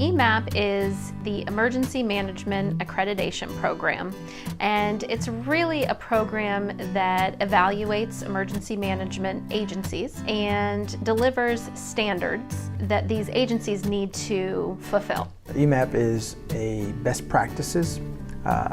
EMAP is the Emergency Management Accreditation Program, and it's really a program that evaluates emergency management agencies and delivers standards that these agencies need to fulfill. EMAP is a best practices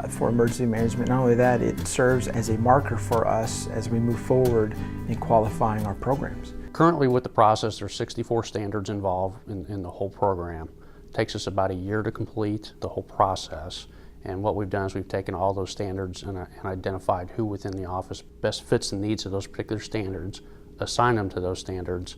for emergency management. Not only that, it serves as a marker for us as we move forward in qualifying our programs. Currently with the process, there's 64 standards involved in the whole program. It takes us about a year to complete the whole process. And what we've done is we've taken all those standards and identified who within the office best fits the needs of those particular standards, assign them to those standards,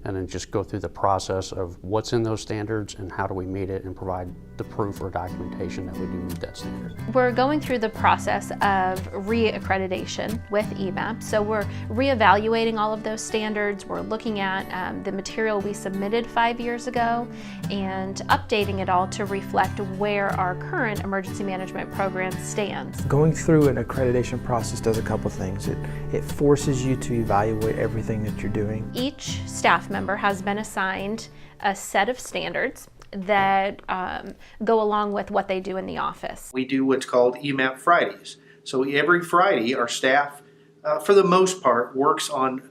and then just go through the process of what's in those standards and how do we meet it and provide the proof or documentation that we do meet that standard. We're going through the process of re-accreditation with EMAP. So we're re-evaluating all of those standards. We're looking at the material we submitted 5 years ago and updating it all to reflect where our current emergency management program stands. Going through an accreditation process does a couple things. It forces you to evaluate everything that you're doing. Each staff member has been assigned a set of standards that go along with what they do in the office. We do what's called EMAP Fridays. So every Friday our staff, for the most part, works on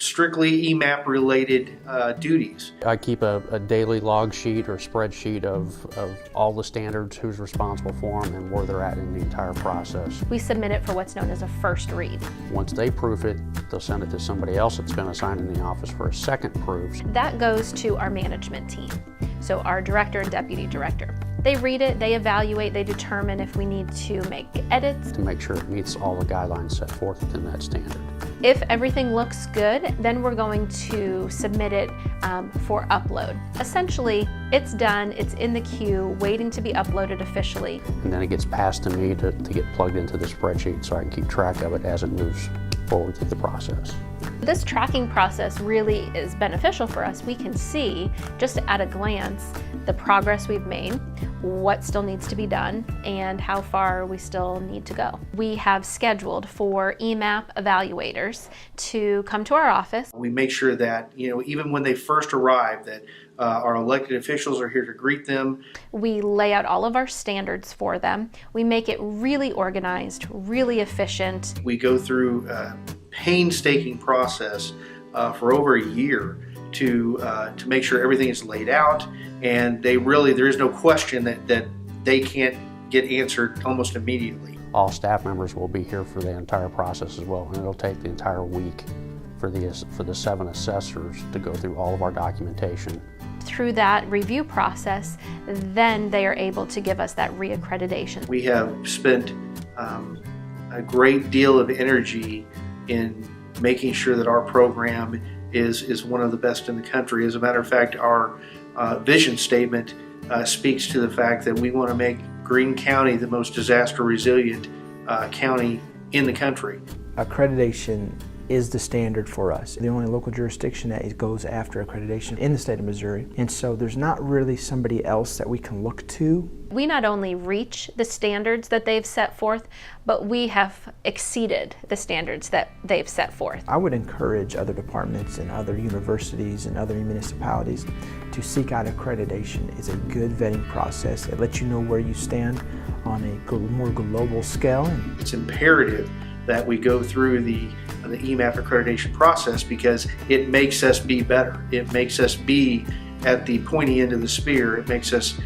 strictly EMAP related duties. I keep a daily log sheet or spreadsheet of all the standards, who's responsible for them, and where they're at in the entire process. We submit it for what's known as a first read. Once they proof it, they'll send it to somebody else that's been assigned in the office for a second proof. That goes to our management team, so our director and deputy director. They read it, they evaluate, they determine if we need to make edits. To make sure it meets all the guidelines set forth within that standard. If everything looks good, then we're going to submit it for upload. Essentially, it's done, it's in the queue, waiting to be uploaded officially. And then it gets passed to me to get plugged into the spreadsheet so I can keep track of it as it moves forward through the process. This tracking process really is beneficial for us. We can see, just at a glance, the progress we've made, what still needs to be done, and how far we still need to go. We have scheduled for EMAP evaluators to come to our office. We make sure that, even when they first arrive, that our elected officials are here to greet them. We lay out all of our standards for them. We make it really organized, really efficient. We go through a painstaking process for over a year to make sure everything is laid out, and there is no question that they can't get answered almost immediately. All staff members will be here for the entire process as well, and it'll take the entire week for the 7 assessors to go through all of our documentation. Through that review process, then they are able to give us that re-accreditation. We have spent a great deal of energy in making sure that our program is one of the best in the country. As a matter of fact, our vision statement speaks to the fact that we want to make Greene County the most disaster resilient county in the country. Accreditation is the standard for us. The only local jurisdiction that goes after accreditation in the state of Missouri. And so there's not really somebody else that we can look to. We not only reach the standards that they've set forth, but we have exceeded the standards that they've set forth. I would encourage other departments and other universities and other municipalities to seek out accreditation. It's a good vetting process that lets you know where you stand on a more global scale. It's imperative that we go through the EMAP accreditation process because it makes us be better. It makes us be at the pointy end of the spear. It makes us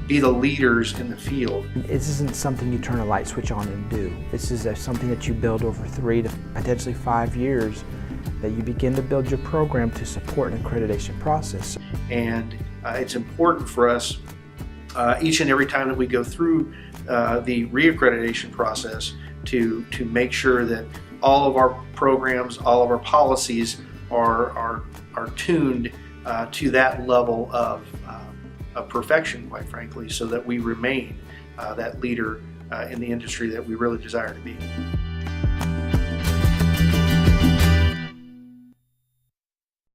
be the leaders in the field. This isn't something you turn a light switch on and do. This is something that you build over 3 to potentially 5 years, that you begin to build your program to support an accreditation process. And it's important for us each and every time that we go through the re-accreditation process to make sure that all of our programs, all of our policies are tuned to that level of perfection, quite frankly, so that we remain that leader in the industry that we really desire to be.